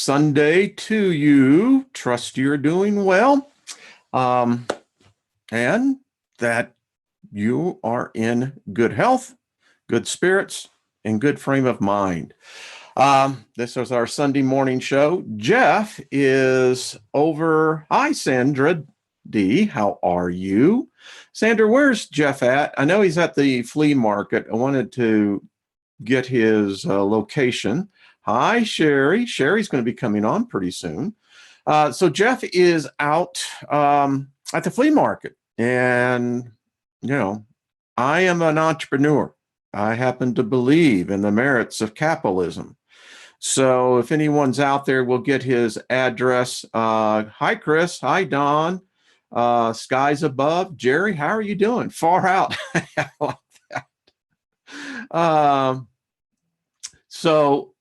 Sunday to you. Trust you're doing well, um, and that you are in good health, good spirits, and good frame of mind. This is our Sunday morning show. Jeff is over. Hi, Sandra D. How are you? Sandra, where's Jeff at? I know he's at the flea market. I wanted to get his location. Hi, Sherry. Sherry's going to be coming on pretty soon. So Jeff is out at the flea market. And, I am an entrepreneur. I happen to believe in the merits of capitalism. So if anyone's out there, we'll get his address. Hi, Chris. Hi, Don. Skies above. Jerry, how are you doing? Far out. I like that. So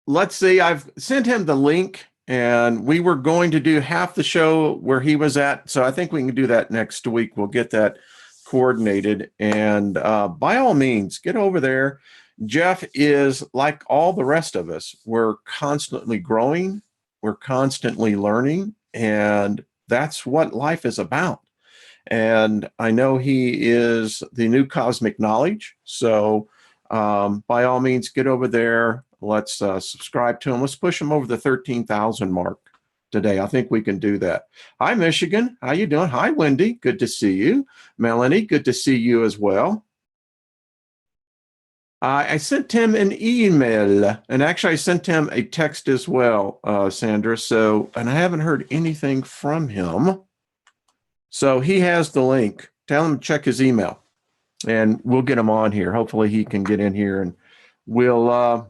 let's see. I've sent him the link, and we were going to do half the show where he was at. So I think we can do that next week. We'll get that coordinated. And by all means, get over there. Jeff is like all the rest of us. We're constantly growing. We're constantly learning. And that's what life is about. And I know he is the new cosmic knowledge. So by all means, get over there. Let's subscribe to him. Let's push him over the 13,000 mark today. I think we can do that. Hi, Michigan. How you doing? Hi, Wendy. Good to see you. Melanie, good to see you as well. I sent him an email, and actually I sent him a text as well, Sandra. So, and I haven't heard anything from him. So he has the link. Tell him to check his email, and we'll get him on here. Hopefully he can get in here, and we'll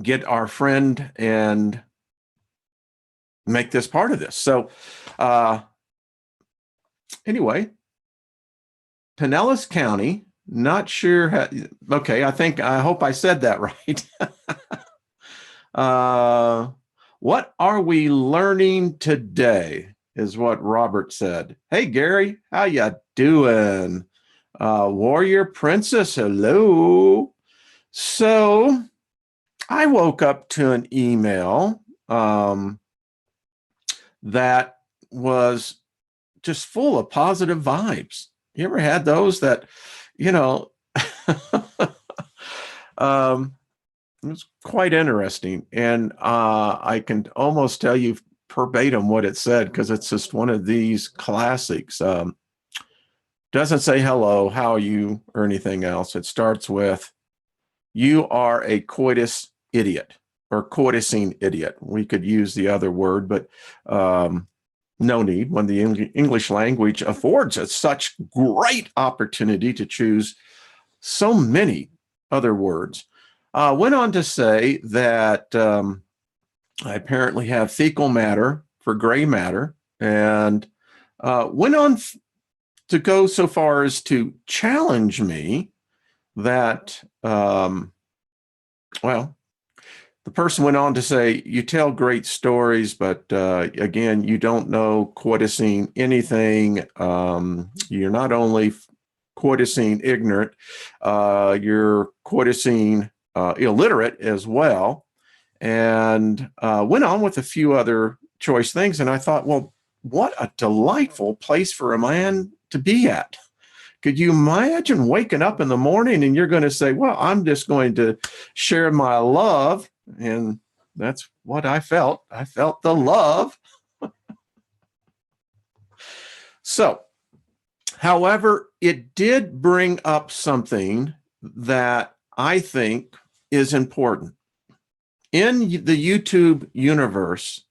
get our friend and make this part of this. So anyway, Pinellas County. Not sure. Okay, I hope I said that right. What are we learning today is what Robert said. Hey, Gary, how ya doing? Warrior Princess, hello. So I woke up to an email that was just full of positive vibes. You ever had those that, it was quite interesting. And I can almost tell you verbatim what it said, because it's just one of these classics. Doesn't say hello, how are you, or anything else. It starts with, you are a coitus idiot, or coitusing idiot. We could use the other word, but no need, when the English language affords us such great opportunity to choose so many other words. Went on to say that I apparently have fecal matter for gray matter, and went on to go so far as to challenge me that, the person went on to say, you tell great stories, but again, you don't know coitusing anything. You're not only coitusing ignorant, you're coitusing illiterate as well. And went on with a few other choice things. And I thought, well, what a delightful place for a man to be at. Could you imagine waking up in the morning and you're going to say, well, I'm just going to share my love. And that's what I felt. I felt the love. So, however, it did bring up something that I think is important. In the YouTube universe,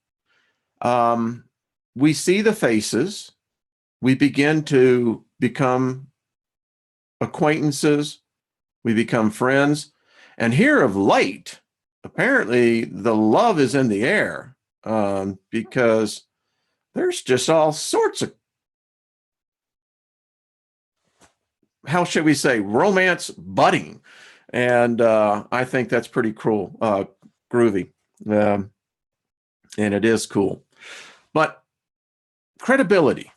we see the faces. We begin to become acquaintances. We become friends. And here of late, apparently the love is in the air, because there's just all sorts of, how should we say, romance budding. And I think that's pretty cool, groovy. And it is cool. But credibility.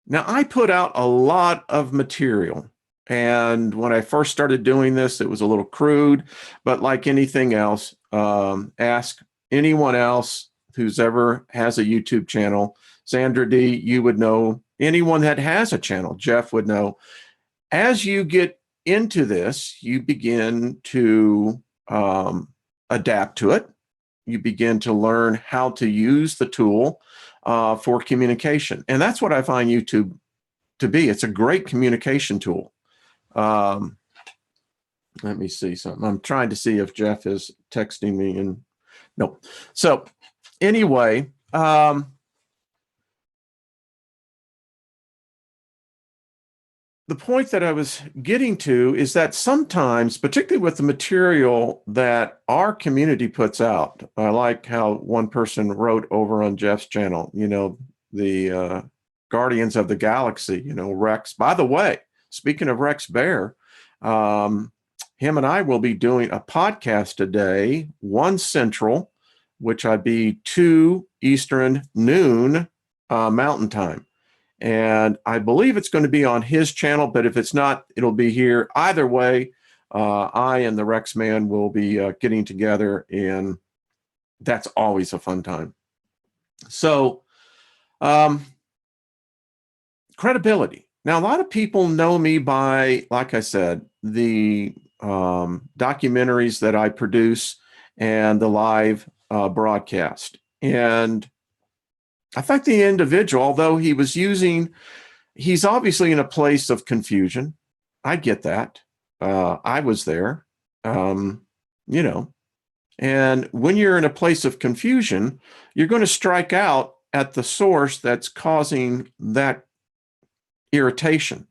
Now, I put out a lot of material. And when I first started doing this, it was a little crude, but like anything else, ask, anyone else who's ever has a YouTube channel, Sandra D, you would know, anyone that has a channel, Jeff would know, as you get into this, you begin to adapt to it. You begin to learn how to use the tool for communication. And that's what I find YouTube to be. It's a great communication tool. Let me see something. I'm trying to see if Jeff is texting me, and no. So anyway, the point that I was getting to is that sometimes, particularly with the material that our community puts out, I like how one person wrote over on Jeff's channel, the Guardians of the Galaxy, Rex. By the way, speaking of Rex Bear, him and I will be doing a podcast today, 1 Central, which I'd be 2 Eastern, noon Mountain Time. And I believe it's going to be on his channel, but if it's not, it'll be here. Either way, I and the Rex Man will be getting together, and that's always a fun time. So, credibility. Now, a lot of people know me by, like I said, the documentaries that I produce and the live broadcast. And I think the individual, although he's obviously in a place of confusion. I get that. I was there, and when you're in a place of confusion, you're going to strike out at the source that's causing that irritation.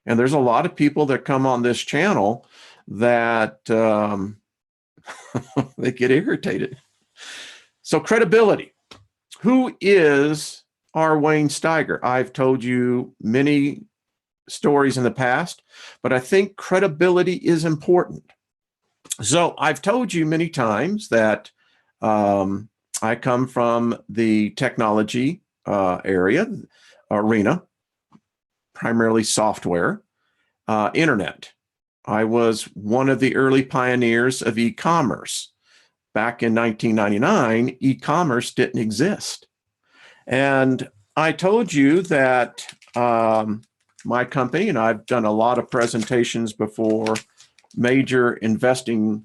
And there's a lot of people that come on this channel that they get irritated. So credibility. Who is our Wayne Steiger? I've told you many stories in the past, but I think credibility is important. So I've told you many times that I come from the technology arena, primarily software, internet. I was one of the early pioneers of e-commerce. Back in 1999, e-commerce didn't exist. And I told you that my company, and I've done a lot of presentations before major investing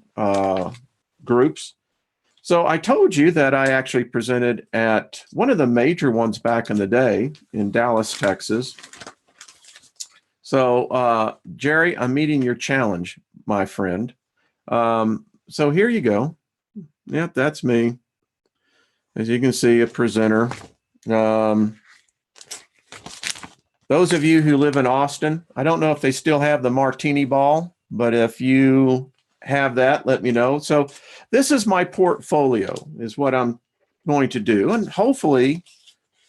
groups. So I told you that I actually presented at one of the major ones back in the day in Dallas, Texas. So Jerry, I'm meeting your challenge, my friend. So here you go. Yep, that's me. As you can see, a presenter. Those of you who live in Austin, I don't know if they still have the martini ball, but if you have that, let me know. So this is my portfolio, is what I'm going to do. And hopefully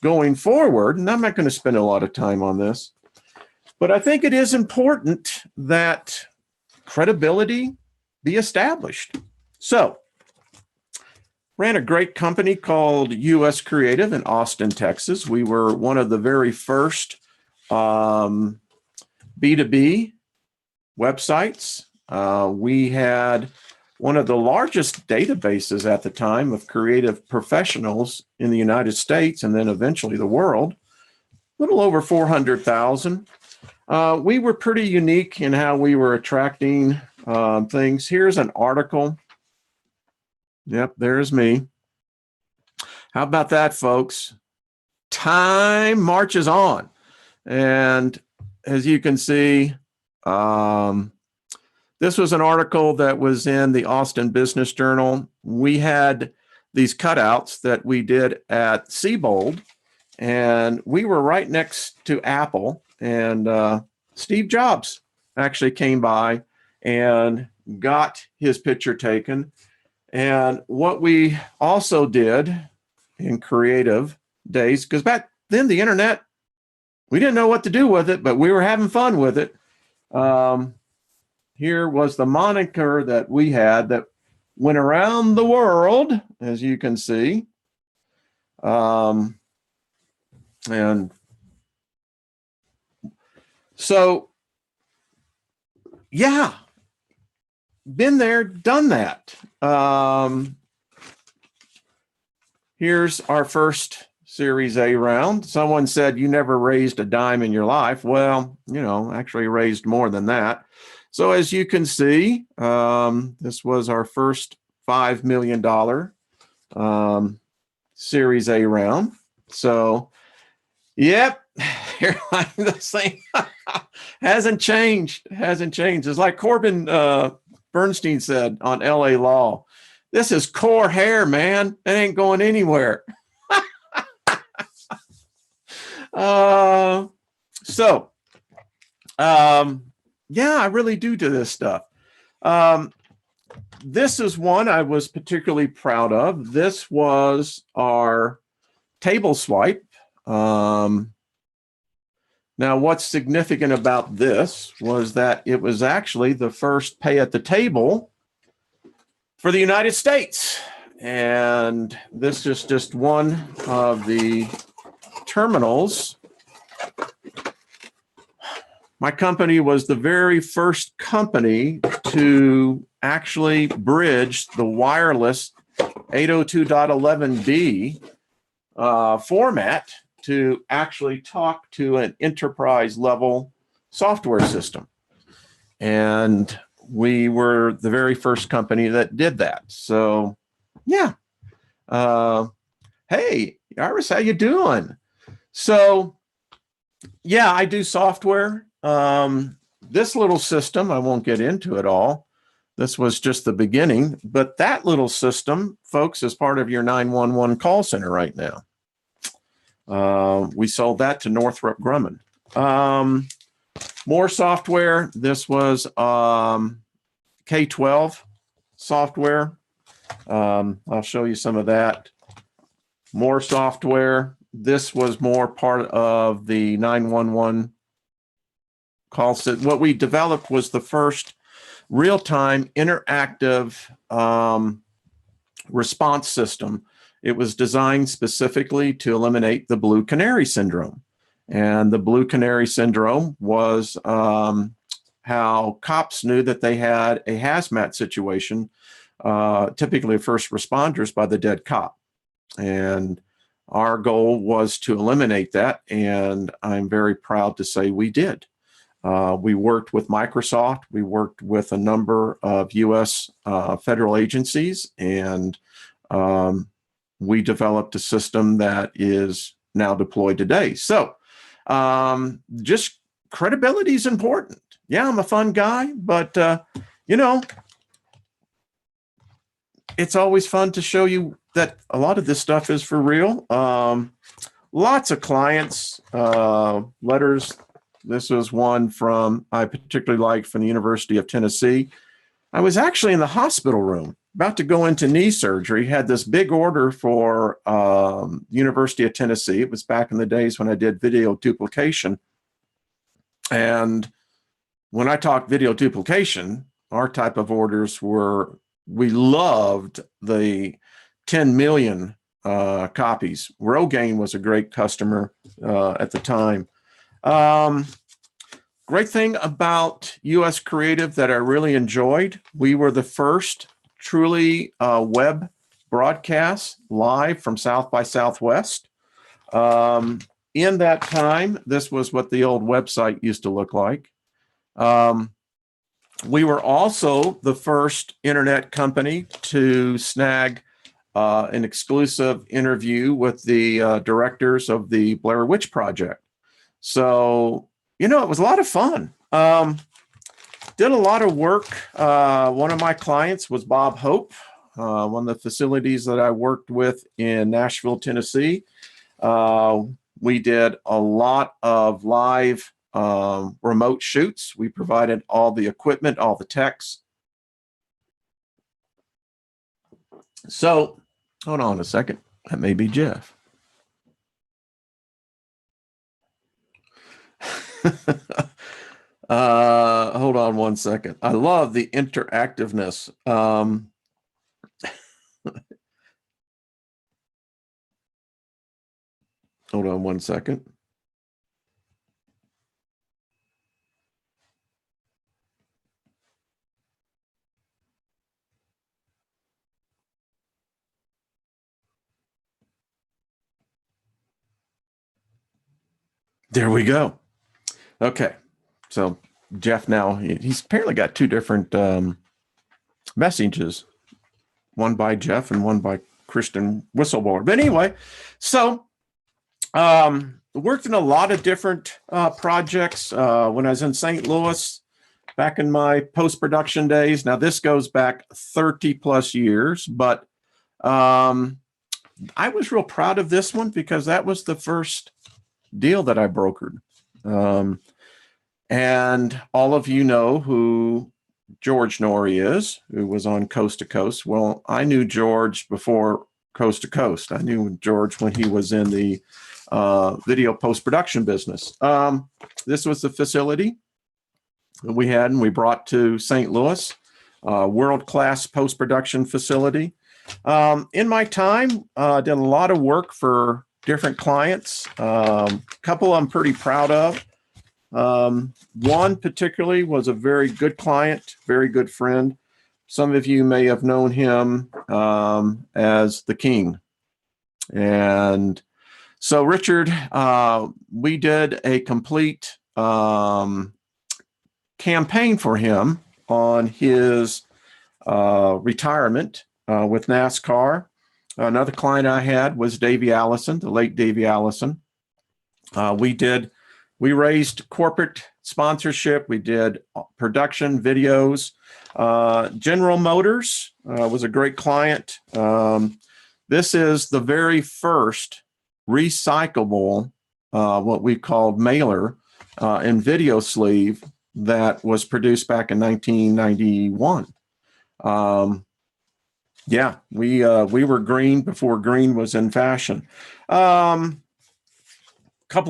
going forward, and I'm not going to spend a lot of time on this, but I think it is important that credibility be established. So ran a great company called US Creative in Austin, Texas. We were one of the very first B2B websites. We had one of the largest databases at the time of creative professionals in the United States, and then eventually the world, a little over 400,000. We were pretty unique in how we were attracting things. Here's an article. Yep, there's me. How about that, folks? Time marches on. And as you can see, this was an article that was in the Austin Business Journal. We had these cutouts that we did at Siebold, and we were right next to Apple. And Steve Jobs actually came by and got his picture taken. And what we also did in creative days, because back then the internet, we didn't know what to do with it, but we were having fun with it. Here was the moniker that we had that went around the world, as you can see. And so, yeah, been there, done that. Here's our first Series A round. Someone said you never raised a dime in your life. Well, actually raised more than that. So as you can see, this was our first $5 million Series A round. So, yep, hairline the same. Hasn't changed. It's like Corbin Bernstein said on LA Law. This is core hair, man. It ain't going anywhere. Yeah, I really do this stuff. This is one I was particularly proud of. This was our table swipe. Now, what's significant about this was that it was actually the first pay at the table for the United States. And this is just one of the terminals. My company was the very first company to actually bridge the wireless 802.11b format to actually talk to an enterprise level software system. And we were the very first company that did that. So, yeah. Hey, Iris, how you doing? So, yeah, I do software. This little system, I won't get into it all. This was just the beginning, but that little system, folks, is part of your 911 call center right now. We sold that to Northrop Grumman. More software. This was K-12 software. I'll show you some of that. More software. This was more part of the 911 call center. What we developed was the first real-time interactive response system. It was designed specifically to eliminate the blue canary syndrome. And the blue canary syndrome was how cops knew that they had a hazmat situation, typically first responders, by the dead cop. And our goal was to eliminate that, and I'm very proud to say we did. We worked with Microsoft. We worked with a number of U.S. Federal agencies, and we developed a system that is now deployed today. So just credibility is important. Yeah, I'm a fun guy, but, it's always fun to show you that a lot of this stuff is for real. Lots of clients, letters. This was one I particularly liked from the University of Tennessee. I was actually in the hospital room, about to go into knee surgery, had this big order for University of Tennessee. It was back in the days when I did video duplication. And when I talk video duplication, our type of orders were, we loved the 10 million copies. Rogaine was a great customer at the time. Great thing about US Creative that I really enjoyed, we were the first truly web broadcast live from South by Southwest. In that time, this was what the old website used to look like. We were also the first internet company to snag an exclusive interview with the directors of the Blair Witch Project. So, it was a lot of fun. Did a lot of work. One of my clients was Bob Hope, one of the facilities that I worked with in Nashville, Tennessee. We did a lot of live remote shoots. We provided all the equipment, all the techs. So, hold on a second. That may be Jeff. Hold on one second. I love the interactiveness. Hold on one second. There we go. Okay. So Jeff now, he's apparently got two different messages, one by Jeff and one by Christian Whistleblower. But anyway, so worked in a lot of different projects when I was in St. Louis back in my post-production days. Now, this goes back 30 plus years, but I was real proud of this one because that was the first deal that I brokered. And all of you know who George Norrie is, who was on Coast to Coast. Well, I knew George before Coast to Coast. I knew George when he was in the video post-production business. This was the facility that we had and we brought to St. Louis, world-class post-production facility. In my time, did a lot of work for different clients. A couple I'm pretty proud of. One particularly was a very good client, very good friend. Some of you may have known him as the King. And so Richard, we did a complete campaign for him on his retirement with NASCAR. Another client I had was Davey Allison, the late Davey Allison. We raised corporate sponsorship. We did production videos. General Motors was a great client. This is the very first recyclable, what we called mailer and video sleeve that was produced back in 1991. Yeah, we were green before green was in fashion. Couple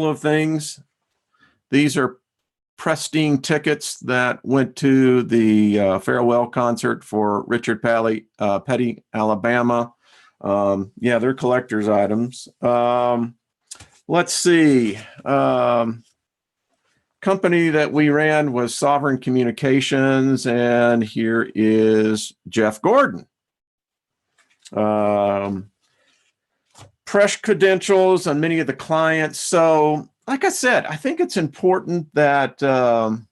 of things. These are pristine tickets that went to the farewell concert for Richard Petty, Alabama. Yeah, they're collector's items. Let's see. Company that we ran was Sovereign Communications, and here is Jeff Gordon. Press credentials on many of the clients. So, like I said, I think it's important that, well,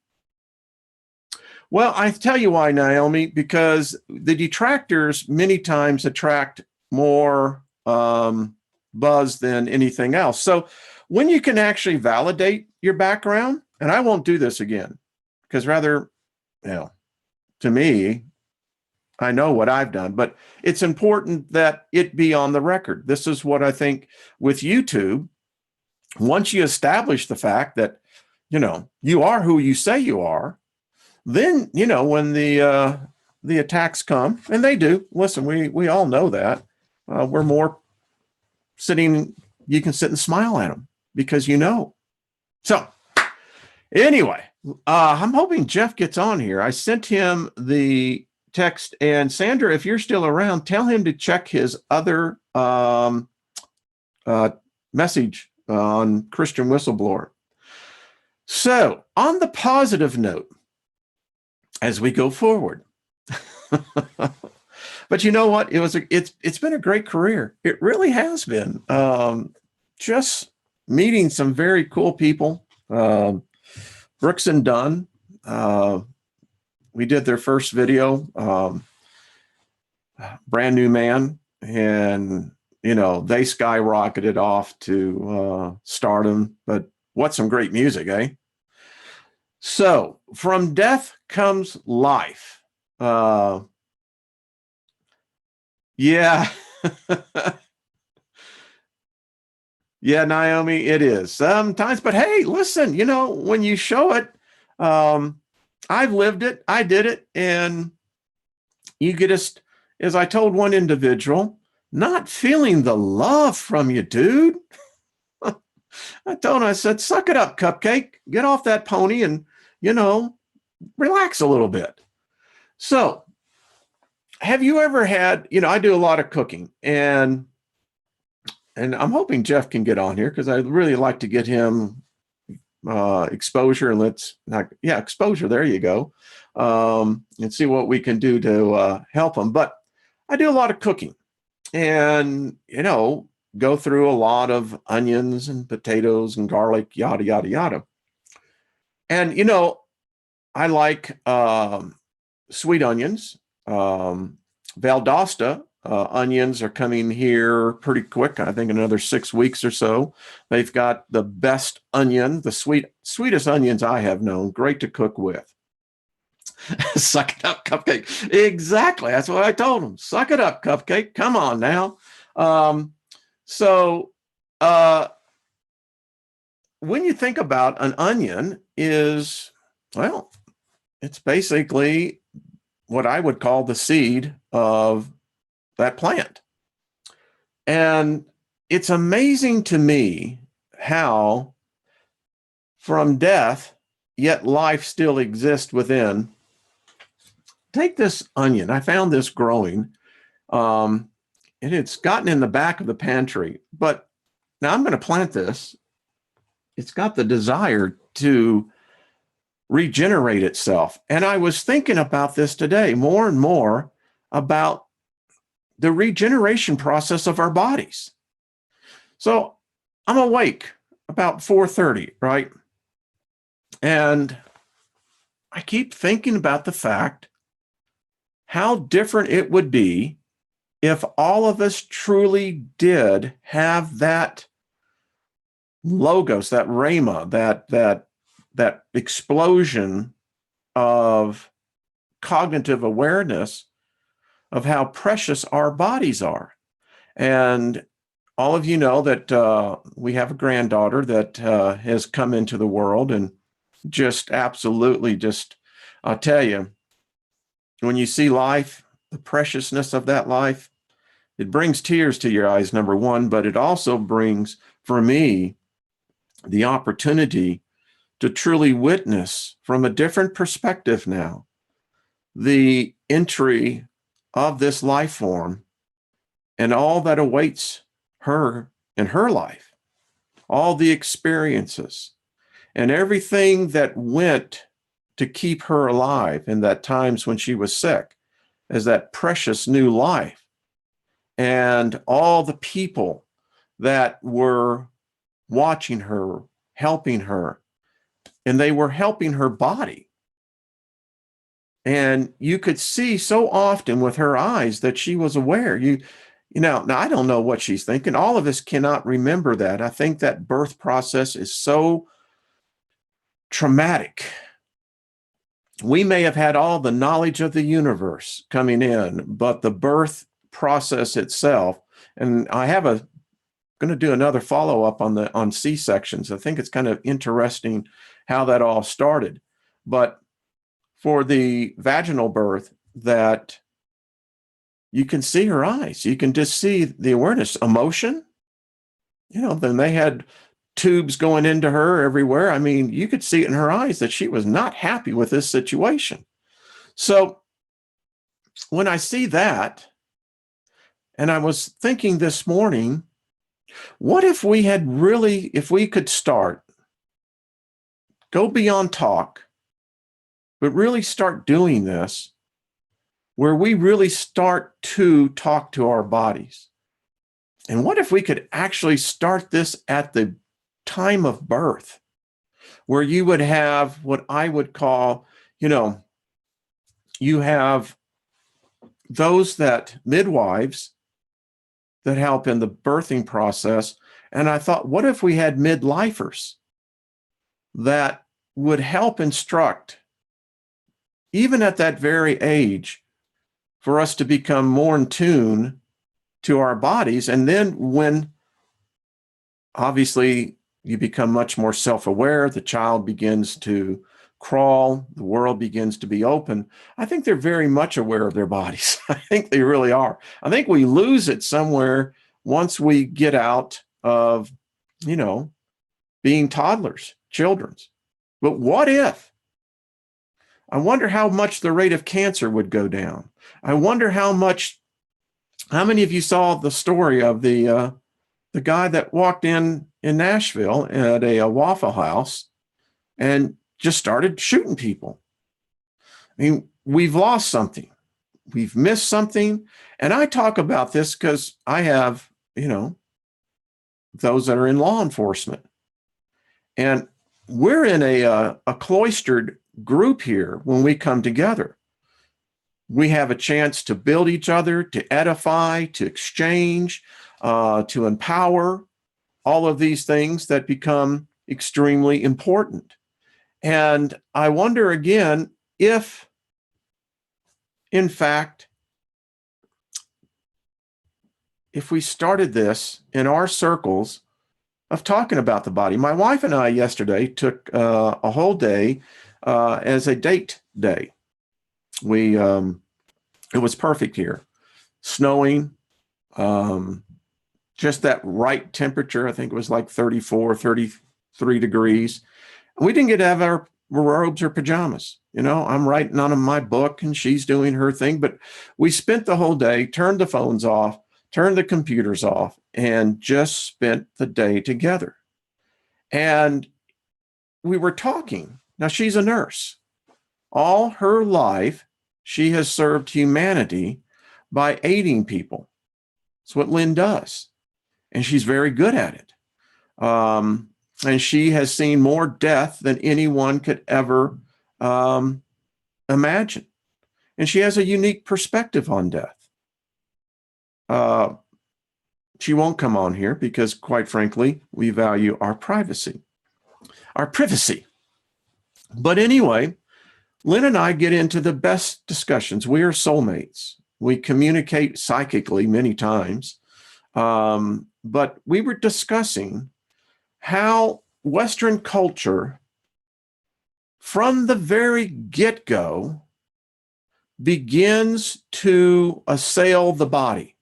I tell you why, Naomi, because the detractors many times attract more buzz than anything else. So when you can actually validate your background, and I won't do this again, because rather, to me, I know what I've done, but it's important that it be on the record. This is what I think with YouTube. Once you establish the fact that, you are who you say you are, then, when the attacks come, and they do, listen, we all know that, we're more sitting, you can sit and smile at them because So anyway, I'm hoping Jeff gets on here. I sent him the text, and Sandra, if you're still around, tell him to check his other message on Christian Whistleblower. So on the positive note, as we go forward, but you know what? It's been a great career. It really has been. Just meeting some very cool people. Brooks and Dunn. We did their first video, Brand New Man, and they skyrocketed off to stardom. But what some great music, eh? So from death comes life. Yeah. Yeah, Naomi, it is sometimes. But hey, listen, when you show it, I've lived it, I did it, and you get as I told one individual, not feeling the love from you, dude. I told him, I said, suck it up, Cupcake. Get off that pony and, relax a little bit. So have you ever had, I do a lot of cooking, and I'm hoping Jeff can get on here because I'd really like to get him exposure. And exposure. There you go. And see what we can do to help him. But I do a lot of cooking, and go through a lot of onions and potatoes and garlic, yada, yada, yada. And, I like sweet onions. Valdosta onions are coming here pretty quick. I think another 6 weeks or so. They've got the best onion, the sweetest onions I have known. Great to cook with. Suck it up, Cupcake. Exactly. That's what I told him. Suck it up, Cupcake. Come on now. So when you think about an onion well, it's basically what I would call the seed of that plant. And it's amazing to me how from death, yet life still exists within. Take this onion. I found this growing. And it's gotten in the back of the pantry. But now I'm going to plant this. It's got the desire to regenerate itself. And I was thinking about this today more and more about the regeneration process of our bodies. So I'm awake about 4:30, right? And I keep thinking about the fact how different it would be if all of us truly did have that logos, that rhema, that explosion of cognitive awareness of how precious our bodies are. And all of you know that we have a granddaughter that has come into the world, and just absolutely I'll tell you, when you see life, the preciousness of that life, it brings tears to your eyes, number one, but it also brings, for me, the opportunity to truly witness from a different perspective now the entry of this life form and all that awaits her in her life, all the experiences and everything that went to keep her alive in that times when she was sick as that precious new life, and all the people that were watching her, helping her, and they were helping her body. And you could see so often with her eyes that she was aware. Now I don't know what she's thinking. All of us cannot remember that. I think that birth process is so traumatic. We may have had all the knowledge of the universe coming in, but the birth process itself, and going to do another follow-up on C-sections. I think it's kind of interesting how that all started. But for the vaginal birth, that you can see her eyes. You can just see the awareness, emotion. Then they had tubes going into her everywhere. I mean, you could see it in her eyes that she was not happy with this situation. So when I see that, and I was thinking this morning, what if we could start, go beyond talk, but really start doing this, where we really start to talk to our bodies? And what if we could actually start this at the time of birth, where you would have what I would call, you have those midwives that help in the birthing process. And I thought, what if we had midlifers that would help instruct, even at that very age, for us to become more in tune to our bodies? And then when obviously you become much more self-aware, the child begins to crawl, the world begins to be open, I think they're very much aware of their bodies. I think they really are. I think we lose it somewhere once we get out of, being toddlers, children's. But what if? I wonder how much the rate of cancer would go down. I wonder how many of you saw the story of the guy that walked in Nashville at a Waffle House and just started shooting people. I mean, we've lost something. We've missed something. And I talk about this because I have, those that are in law enforcement. And we're in a cloistered group here when we come together. We have a chance to build each other, to edify, to exchange, to empower, all of these things that become extremely important. And I wonder again if, in fact, if we started this in our circles of talking about the body. My wife and I yesterday took a whole day as a date day. It was perfect here, snowing, just that right temperature. I think it was like 34, 33 degrees. We didn't get to have our robes or pajamas. You know, I'm writing on my book and she's doing her thing, but we spent the whole day, turned the phones off, turned the computers off, and just spent the day together. And we were talking. Now, she's a nurse. All her life, she has served humanity by aiding people. That's what Lynn does. And she's very good at it. And she has seen more death than anyone could ever imagine. And she has a unique perspective on death. She won't come on here because, quite frankly, we value our privacy. But anyway, Lynn and I get into the best discussions. We are soulmates. We communicate psychically many times. But we were discussing how Western culture, from the very get-go, begins to assail the body.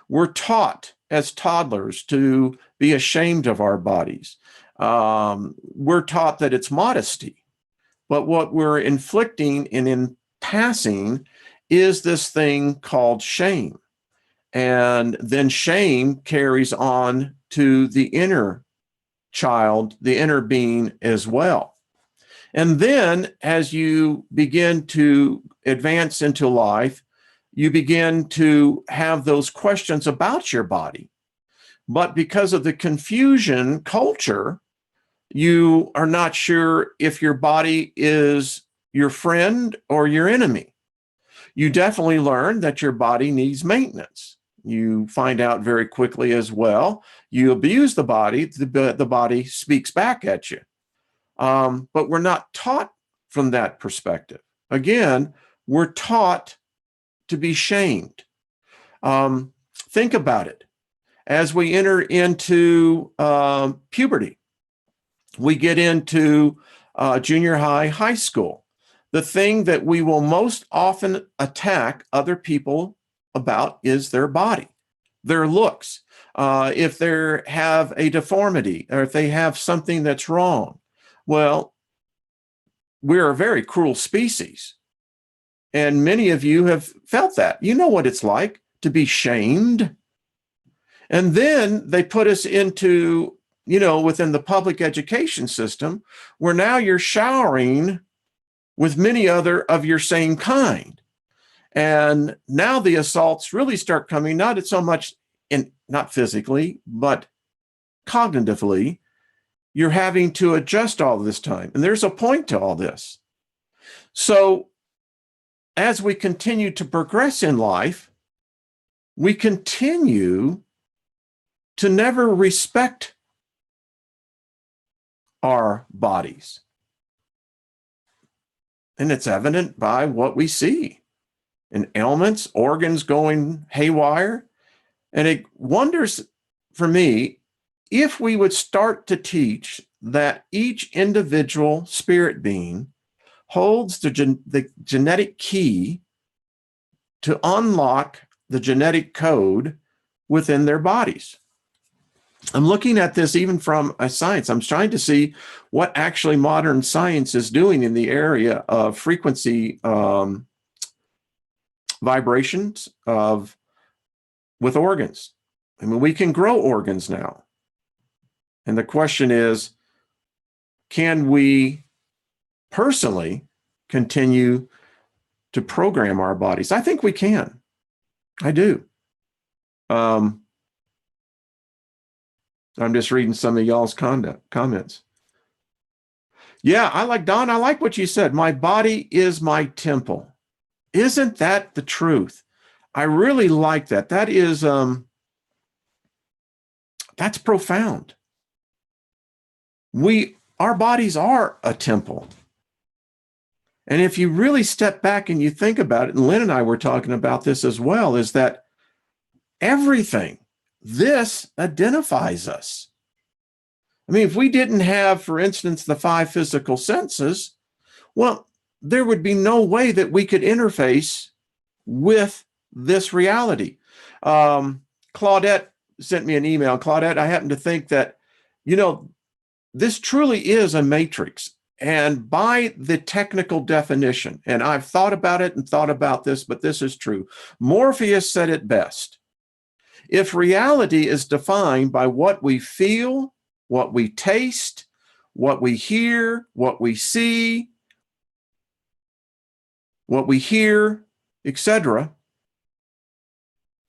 We're taught as toddlers to be ashamed of our bodies. We're taught that it's modesty. But what we're inflicting and in passing is this thing called shame. And then shame carries on to the inner child, the inner being as well. And then as you begin to advance into life, you begin to have those questions about your body. But because of the confusion culture, you are not sure if your body is your friend or your enemy. You definitely learn that your body needs maintenance. You find out very quickly as well. You abuse the body speaks back at you. But we're not taught from that perspective. Again, we're taught to be shamed. Think about it. As we enter into puberty, we get into junior high, high school. The thing that we will most often attack other people about is their body, their looks. If they have a deformity or if they have something that's wrong. Well, we're a very cruel species. And many of you have felt that. You know what it's like to be shamed. And then they put us into, within the public education system, where now you're showering with many other of your same kind. And now the assaults really start coming, not so much not physically, but cognitively. You're having to adjust all this time. And there's a point to all this. So as we continue to progress in life, we continue to never respect our bodies. And it's evident by what we see in ailments, organs going haywire. And it wonders for me if we would start to teach that each individual spirit being holds the genetic key to unlock the genetic code within their bodies. I'm looking at this even from a science. I'm trying to see what actually modern science is doing in the area of frequency vibrations with organs. I mean, we can grow organs now. And the question is, can we personally continue to program our bodies? I think we can. I do. I'm just reading some of y'all's comments. Yeah, I like what you said. My body is my temple. Isn't that the truth? I really like that. That is, that's profound. Our bodies are a temple. And if you really step back and you think about it, and Lynn and I were talking about this as well, is that everything, this identifies us. I mean, if we didn't have, for instance, the 5 physical senses, well, there would be no way that we could interface with this reality. Claudette sent me an email. Claudette, I happen to think that, this truly is a matrix. And by the technical definition, and I've thought about it and thought about this, but this is true. Morpheus said it best. If reality is defined by what we feel, what we taste, what we hear, what we see, what we hear, etc.,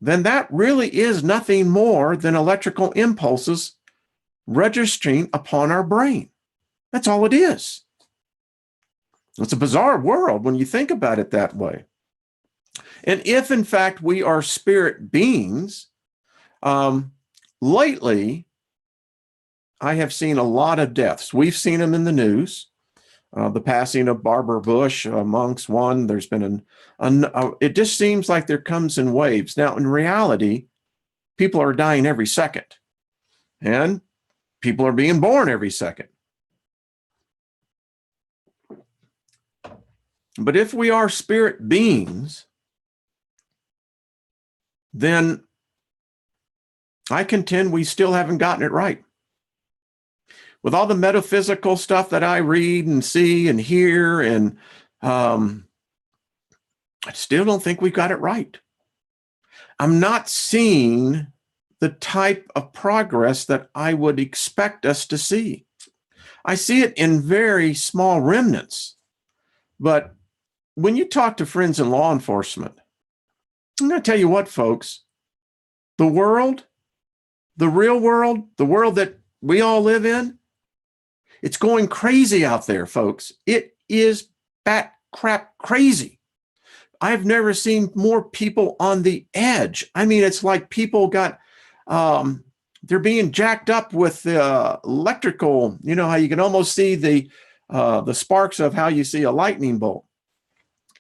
then that really is nothing more than electrical impulses registering upon our brain. That's all it is. It's a bizarre world when you think about it that way. And if, in fact, we are spirit beings, lately, I have seen a lot of deaths. We've seen them in the news. The passing of Barbara Bush amongst one. There's been it just seems like there comes in waves. Now, in reality, people are dying every second. And people are being born every second. But if we are spirit beings, then I contend we still haven't gotten it right. With all the metaphysical stuff that I read and see and hear, and I still don't think we've got it right. I'm not seeing the type of progress that I would expect us to see. I see it in very small remnants. But when you talk to friends in law enforcement, I'm going to tell you what, folks, the world, the real world, the world that we all live in, it's going crazy out there, folks. It is bat crap crazy. I've never seen more people on the edge. I mean, it's like people got, they're being jacked up with electrical, how you can almost see the sparks of how you see a lightning bolt,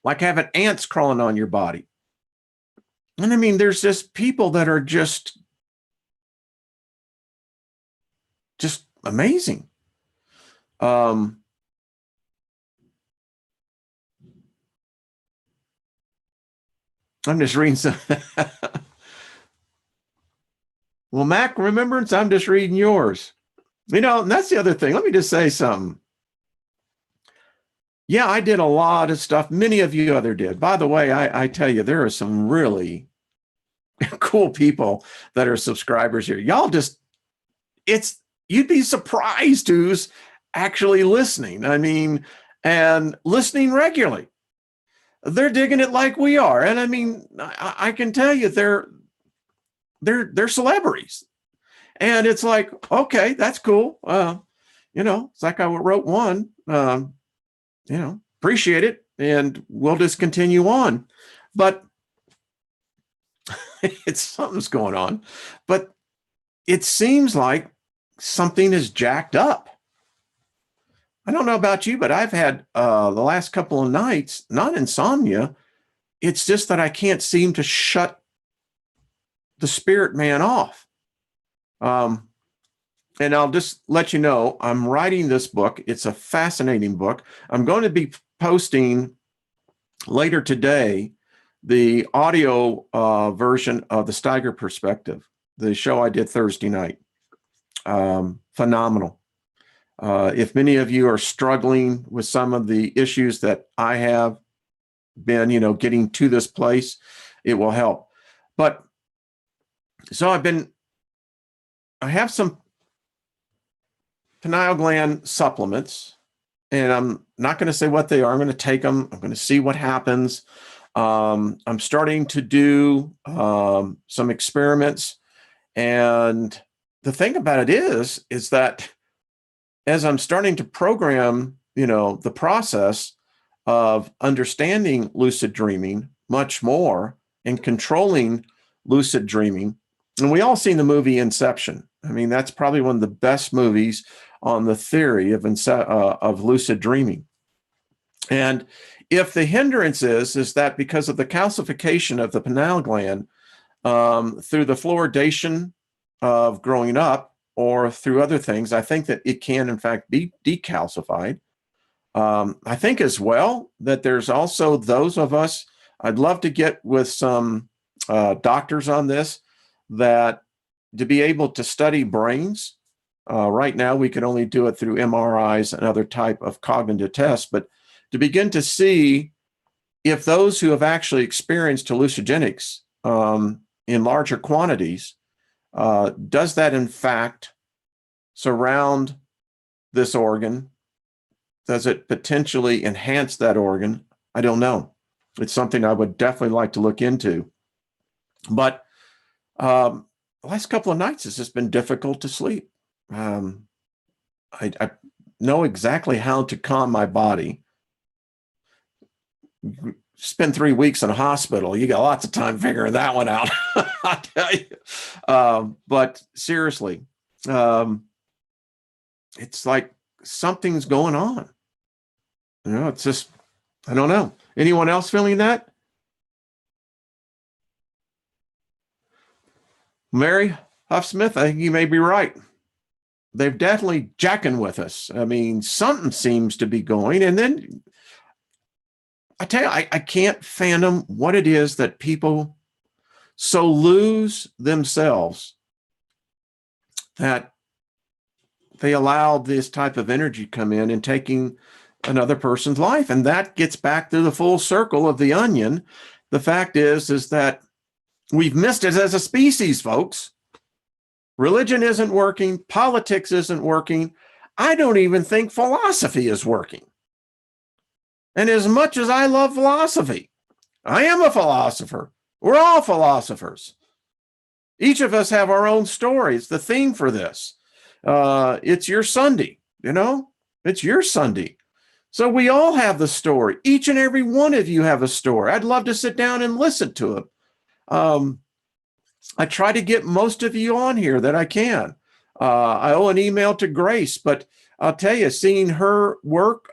like having ants crawling on your body. And I mean, there's just people that are just amazing. I'm just reading some. Well, Mac, remembrance, I'm just reading yours. And that's the other thing. Let me just say something. Yeah, I did a lot of stuff. Many of you other did. By the way, I tell you, there are some really cool people that are subscribers here. Y'all you'd be surprised who's actually listening. I mean, and listening regularly. They're digging it like we are. And I mean, I can tell you they're celebrities. And it's like, okay, that's cool. It's like I wrote one, appreciate it. And we'll just continue on. But something's going on. But it seems like something is jacked up. I don't know about you, but I've had the last couple of nights, not insomnia. It's just that I can't seem to shut the spirit man off. And I'll just let you know, I'm writing this book. It's a fascinating book. I'm going to be posting later today the audio version of the Steiger Perspective, the show I did Thursday night. Phenomenal. If many of you are struggling with some of the issues that I have been, getting to this place, it will help. But so I have some pineal gland supplements, and I'm not going to say what they are. I'm going to take them. I'm going to see what happens. I'm starting to do some experiments, and the thing about it is that as I'm starting to program, the process of understanding lucid dreaming much more and controlling lucid dreaming, and we all seen the movie Inception. I mean, that's probably one of the best movies on the theory of lucid dreaming. And if the hindrance is that because of the calcification of the pineal gland through the fluoridation of growing up or through other things, I think that it can, in fact, be decalcified. I think as well that there's also those of us, I'd love to get with some doctors on this, that to be able to study brains. Right now, we can only do it through MRIs and other type of cognitive tests, but to begin to see if those who have actually experienced hallucinogenics in larger quantities, does that in fact surround this organ? Does it potentially enhance that organ? I don't know. It's something I would definitely like to look into. But the last couple of nights, it's just been difficult to sleep. I know exactly how to calm my body. Spend 3 weeks in a hospital. You got lots of time figuring that one out. I tell you. But seriously, it's like something's going on. It's just, I don't know. Anyone else feeling that? Mary Huffsmith, I think you may be right. They've definitely jacking with us. I mean, something seems to be going. And then I tell you, I can't fathom what it is that people so lose themselves that they allow this type of energy come in and taking another person's life. And that gets back to the full circle of the onion. The fact is that we've missed it as a species, folks. Religion isn't working. Politics isn't working. I don't even think philosophy is working. And as much as I love philosophy, I am a philosopher. We're all philosophers. Each of us have our own stories. The theme for this, it's your Sunday, it's your Sunday. So we all have the story. Each and every one of you have a story. I'd love to sit down and listen to it. I try to get most of you on here that I can. I owe an email to Grace, but I'll tell you, seeing her work,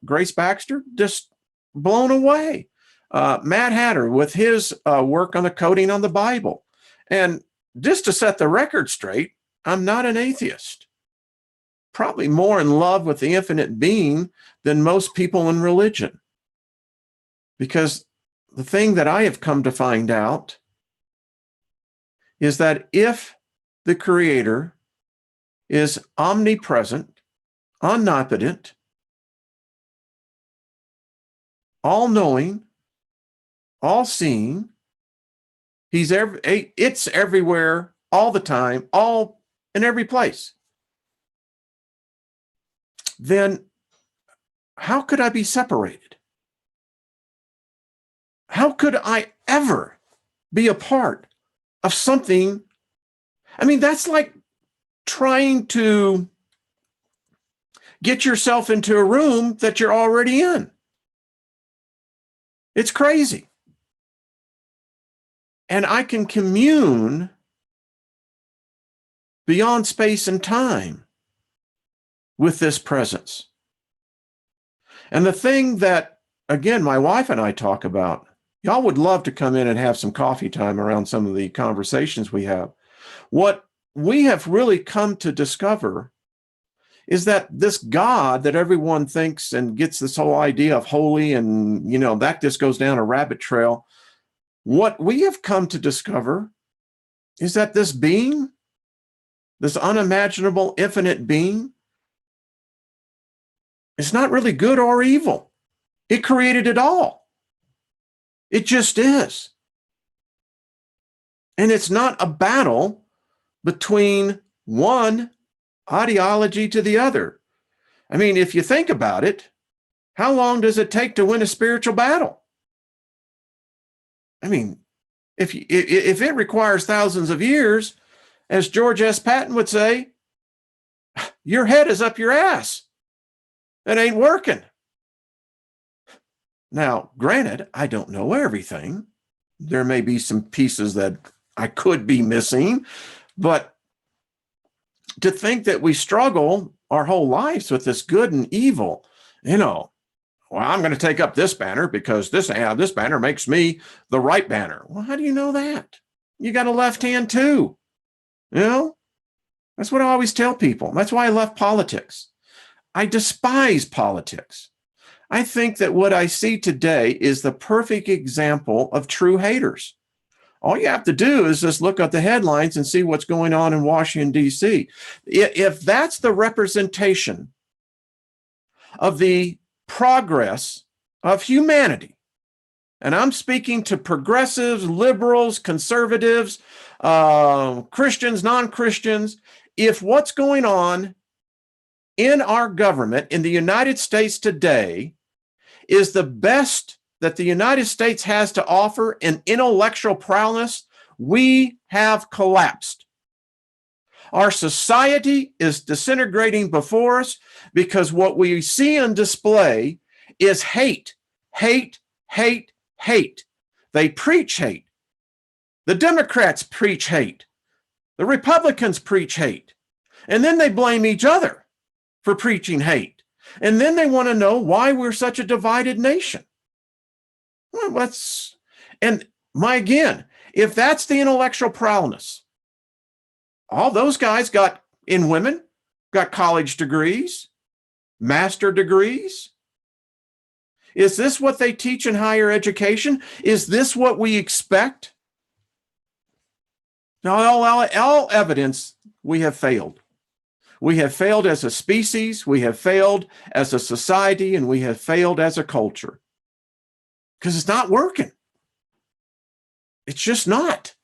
Grace Baxter, just blown away. Matt Hatter with his work on the coding on the Bible. And just to set the record straight, I'm not an atheist. Probably more in love with the infinite being than most people in religion. Because the thing that I have come to find out is that if the Creator is omnipresent, omnipotent, all-knowing, all-seeing, it's everywhere, all the time, all in every place, then how could I be separated? How could I ever be a part of something? I mean, that's like trying to get yourself into a room that you're already in. It's crazy. And I can commune beyond space and time with this presence. And the thing that, again, my wife and I talk about, y'all would love to come in and have some coffee time around some of the conversations we have. What we have really come to discover is that this God that everyone thinks and gets this whole idea of holy and, that just goes down a rabbit trail. What we have come to discover is that this being, this unimaginable infinite being, is not really good or evil. It created it all. It just is. And it's not a battle between one ideology to the other. I mean, if you think about it, how long does it take to win a spiritual battle? I mean, if it requires thousands of years, as George S. Patton would say, your head is up your ass. It ain't working. Now, granted, I don't know everything. There may be some pieces that I could be missing, but to think that we struggle our whole lives with this good and evil, well, I'm going to take up this banner because this banner makes me the right banner. Well, how do you know that? You got a left hand too. That's what I always tell people. That's why I left politics. I despise politics. I think that what I see today is the perfect example of true haters. All you have to do is just look at the headlines and see what's going on in Washington, D.C. If that's the representation of the progress of humanity, and I'm speaking to progressives, liberals, conservatives, Christians, non-Christians, if what's going on in our government in the United States today is the best that the United States has to offer in intellectual prowess, we have collapsed. Our society is disintegrating before us because what we see on display is hate, hate, hate, hate. They preach hate. The Democrats preach hate. The Republicans preach hate. And then they blame each other for preaching hate. And then they want to know why we're such a divided nation. Well, again, if that's the intellectual prowess, all those guys got college degrees, master degrees. Is this what they teach in higher education? Is this what we expect? Now, all evidence, we have failed. We have failed as a species, we have failed as a society, and we have failed as a culture. Because it's not working. It's just not.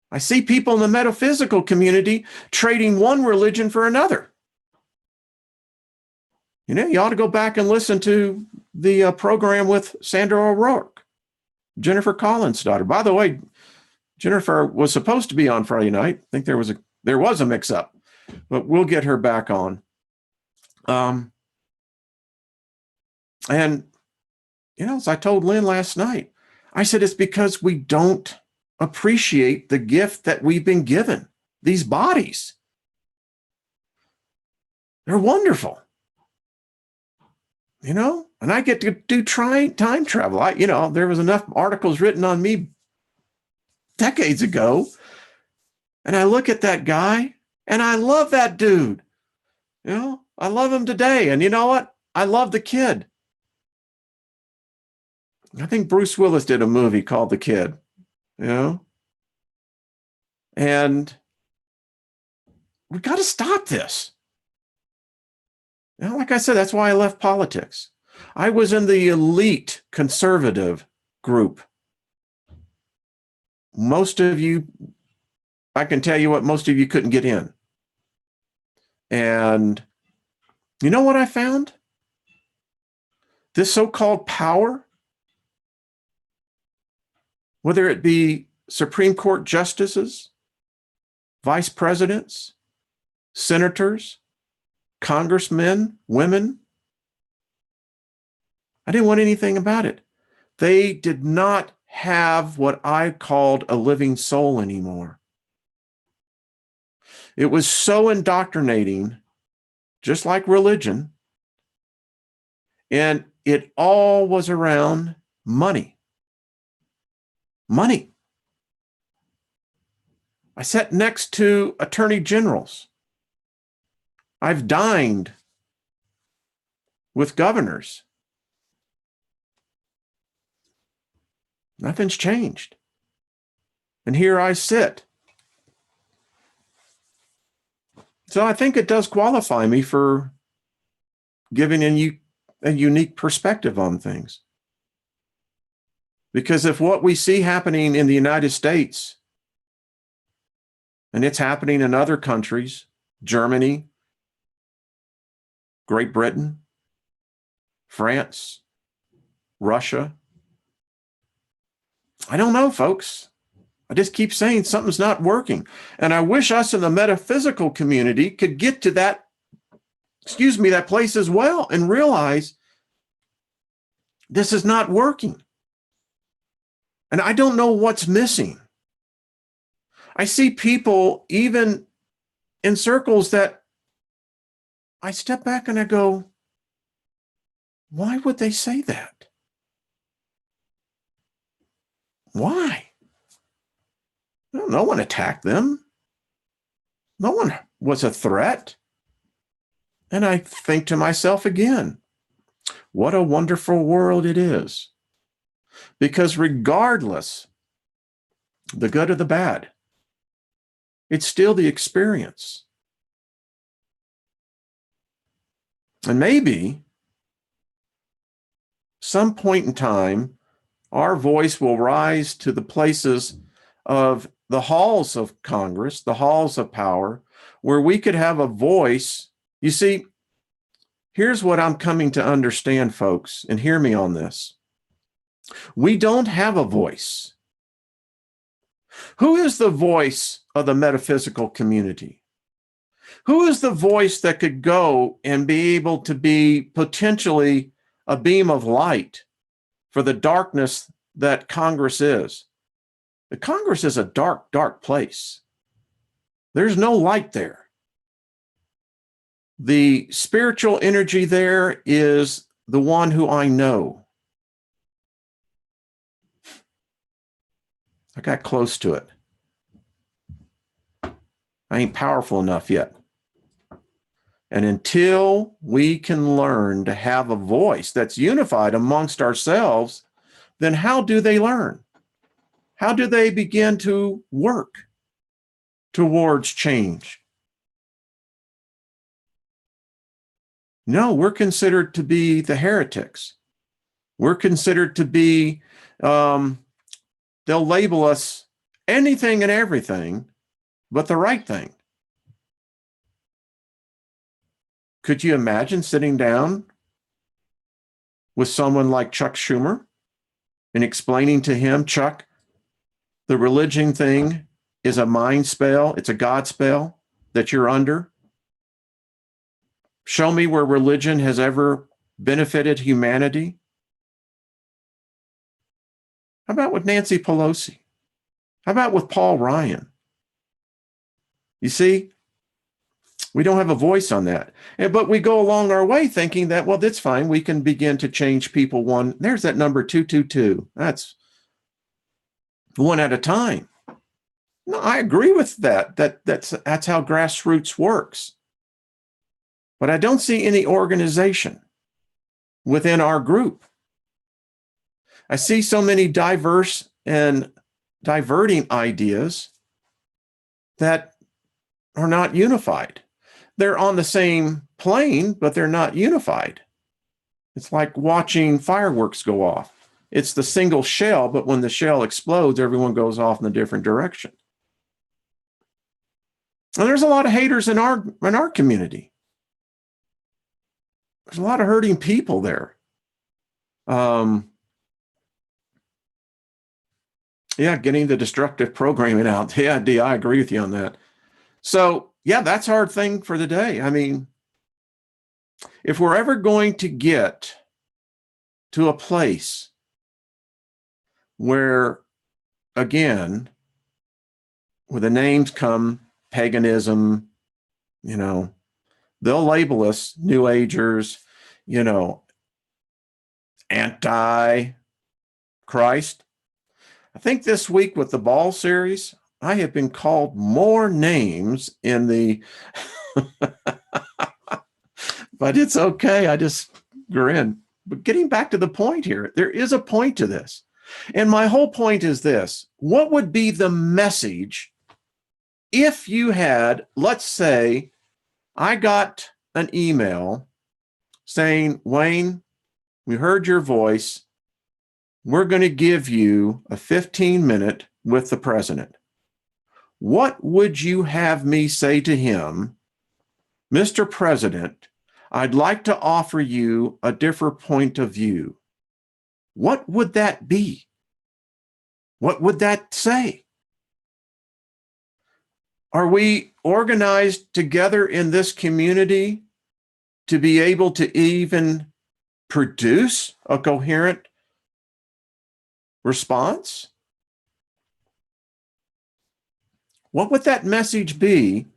I see people in the metaphysical community trading one religion for another. You ought to go back and listen to the program with Sandra O'Rourke, Jennifer Collins' daughter. By the way, Jennifer was supposed to be on Friday night. I think there was a mix-up, but we'll get her back on. And as I told Lynn last night, I said it's because we don't appreciate the gift that we've been given. These bodies, they're wonderful. And I get to do time travel. There was enough articles written on me decades ago. And I look at that guy and I love that dude. I love him today. And you know what? I love the kid. I think Bruce Willis did a movie called The Kid, and we got to stop this. Like I said, that's why I left politics. I was in the elite conservative group. Most of you, I can tell you what, most of you couldn't get in. And you know what I found? This so-called power, whether it be Supreme Court justices, vice presidents, senators, congressmen, women, I didn't want anything about it. They did not have what I called a living soul anymore. It was so indoctrinating, just like religion, and it all was around money. Money. I sat next to attorney generals. I've dined with governors. Nothing's changed. And here I sit. So I think it does qualify me for giving a unique perspective on things. Because if what we see happening in the United States, and it's happening in other countries, Germany, Great Britain, France, Russia, I don't know, folks. I just keep saying something's not working. And I wish us in the metaphysical community could get to that, that place as well and realize this is not working. And I don't know what's missing. I see people even in circles that I step back and I go, why would they say that? Why? No one attacked them. No one was a threat. And I think to myself again, what a wonderful world it is. Because regardless, the good or the bad, it's still the experience. And maybe some point in time, our voice will rise to the places of the halls of Congress, the halls of power, where we could have a voice. You see, here's what I'm coming to understand, folks, and hear me on this. We don't have a voice. Who is the voice of the metaphysical community? Who is the voice that could go and be able to be potentially a beam of light for the darkness that Congress is? The Congress is a dark, dark place. There's no light there. The spiritual energy there is the one who I know. I got close to it. I ain't powerful enough yet. And until we can learn to have a voice that's unified amongst ourselves, then how do they learn? How do they begin to work towards change? No, we're considered to be the heretics. We're considered to be, they'll label us anything and everything but the right thing. Could you imagine sitting down with someone like Chuck Schumer and explaining to him, Chuck, the religion thing is a mind spell, it's a God spell that you're under? Show me where religion has ever benefited humanity. How about with Nancy Pelosi? How about with Paul Ryan? You see, we don't have a voice on that. But we go along our way thinking that, well, that's fine. We can begin to change people one. There's that number 222. That's one at a time. No, I agree with that. That's how grassroots works. But I don't see any organization within our group. I see so many diverse and diverting ideas that are not unified. They're on the same plane, but they're not unified. It's like watching fireworks go off. It's the single shell, but when the shell explodes, everyone goes off in a different direction. And there's a lot of haters in our community. There's a lot of hurting people there. Yeah, getting the destructive programming out. Yeah, D, I agree with you on that. So, yeah, that's our thing for the day. I mean, if we're ever going to get to a place where, again, where the names come, paganism, they'll label us New Agers, anti-Christ. I think this week with the ball series, I have been called more names in the, but it's okay. I just grin. But getting back to the point here, there is a point to this. And my whole point is this: what would be the message if you had, let's say, I got an email saying, Wayne, we heard your voice. We're going to give you a 15-minute with the president. What would you have me say to him? Mr. President, I'd like to offer you a different point of view. What would that be? What would that say? Are we organized together in this community to be able to even produce a coherent response? What would that message be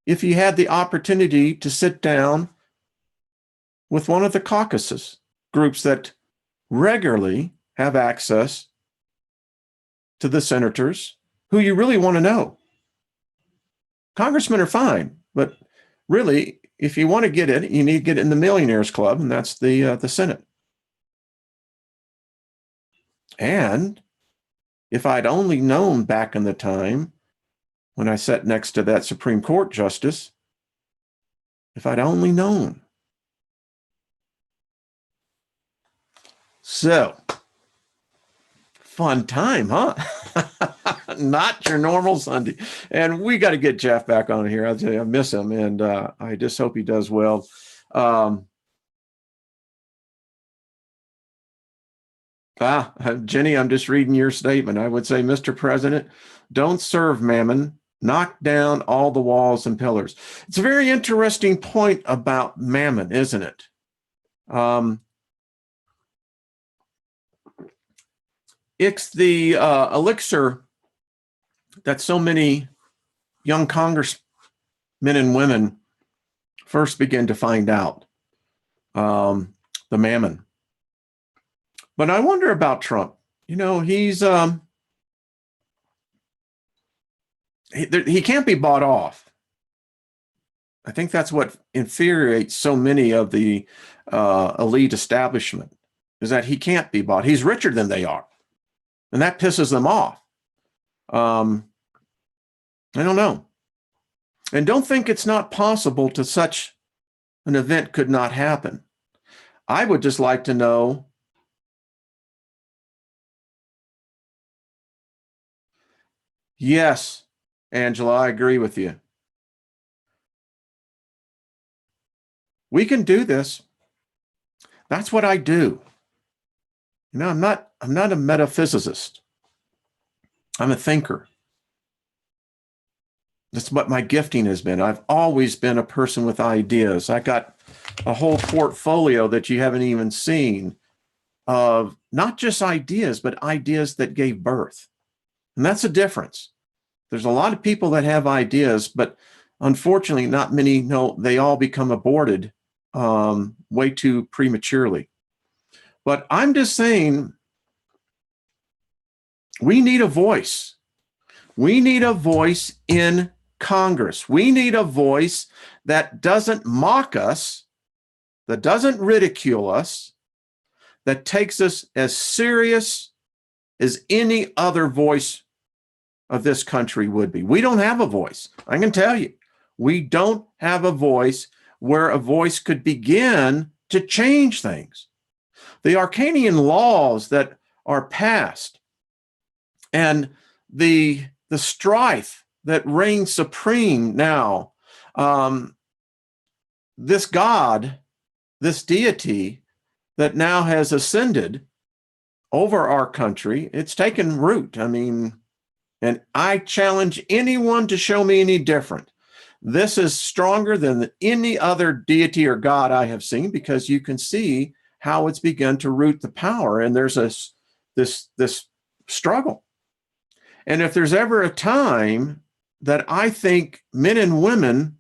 if you had the opportunity to sit down with one of the caucuses, groups that regularly have access to the senators who you really want to know? Congressmen are fine, but really, if you want to get it, you need to get in the Millionaires Club, and that's the Senate. And if I'd only known back in the time when I sat next to that Supreme Court justice, if I'd only known. So, fun time, huh? Not your normal Sunday. And we got to get Jeff back on here. I'll tell you, I miss him, and I just hope he does well. Jenny, I'm just reading your statement. I would say, Mr. President, don't serve mammon. Knock down all the walls and pillars. It's a very interesting point about mammon, isn't it? It's the elixir that so many young congressmen and women first begin to find out, the mammon. But I wonder about Trump. You know, he's he can't be bought off. I think that's what infuriates so many of the elite establishment, is that he can't be bought. He's richer than they are, and that pisses them off. I don't know. And don't think it's not possible to such an event could not happen. I would just like to know, yes, Angela, I agree with you. We can do this. That's what I do. You know, I'm not a metaphysicist. I'm a thinker. That's what my gifting has been. I've always been a person with ideas. I got a whole portfolio that you haven't even seen of not just ideas, but ideas that gave birth. And that's a difference. There's a lot of people that have ideas, but unfortunately, not many know they all become aborted way too prematurely. But I'm just saying, we need a voice. We need a voice in Congress. We need a voice that doesn't mock us, that doesn't ridicule us, that takes us as serious as any other voice of this country would be. We don't have a voice. I can tell you, we don't have a voice where a voice could begin to change things. The Arcanian laws that are passed and the strife that reigns supreme now, this God, this deity that now has ascended over our country, it's taken root. I mean, and I challenge anyone to show me any different. This is stronger than any other deity or God I have seen, because you can see how it's begun to root the power, and there's this struggle. And if there's ever a time that I think men and women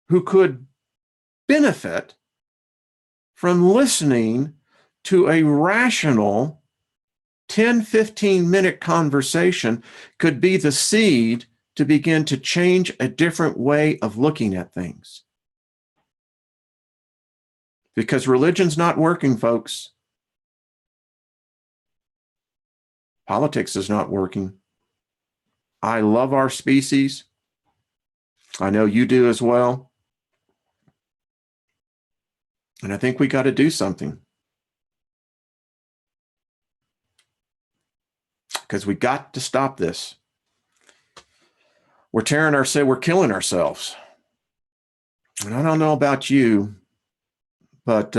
who could benefit from listening to a rational 10, 15-minute conversation could be the seed to begin to change a different way of looking at things. Because religion's not working, folks. Politics is not working. I love our species. I know you do as well. And I think we got to do something. Because we got to stop this. We're killing ourselves. And I don't know about you, but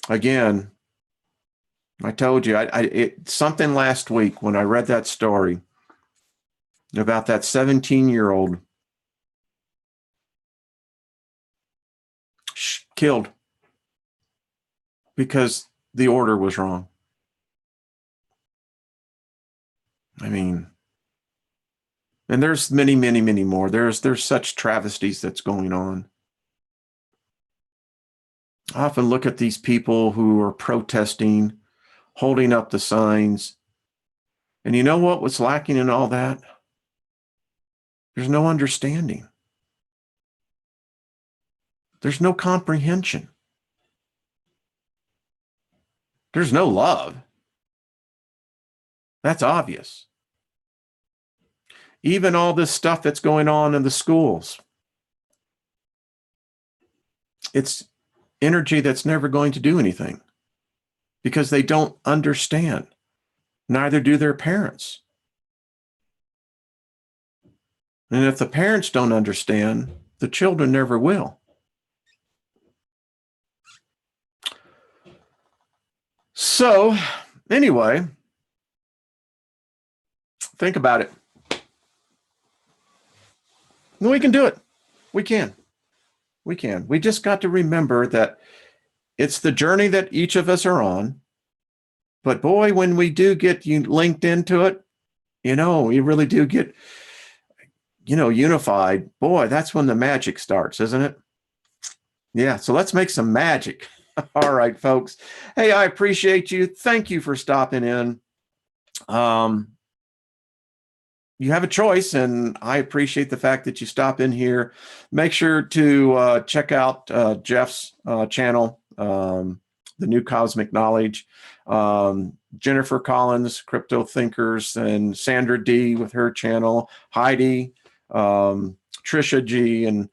again, I told you, something last week when I read that story about that 17-year-old killed because the order was wrong. I mean, and there's many, many, many more. There's such travesties that's going on. I often look at these people who are protesting, holding up the signs. And you know what was lacking in all that? There's no understanding. There's no comprehension. There's no love. That's obvious. Even all this stuff that's going on in the schools, it's energy that's never going to do anything because they don't understand. Neither do their parents. And if the parents don't understand, the children never will. So, anyway, think about it. We can do it. We can. We can. We just got to remember that it's the journey that each of us are on. But boy, when we do get linked into it, we really do get, unified. Boy, that's when the magic starts, isn't it? Yeah. So let's make some magic. All right, folks. Hey, I appreciate you. Thank you for stopping in. You have a choice, and I appreciate the fact that you stop in here. Make sure to check out Jeff's channel, The New Cosmic Knowledge, Jennifer Collins, Crypto Thinkers, and Sandra D with her channel, Heidi, Trisha G, and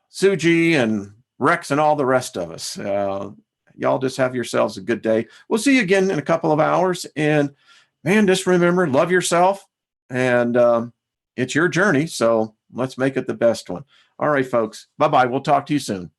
Sue G, and Rex, and all the rest of us. Y'all just have yourselves a good day. We'll see you again in a couple of hours. And man, just remember, love yourself. And it's your journey, so let's make it the best one. All right, folks. Bye-bye. We'll talk to you soon.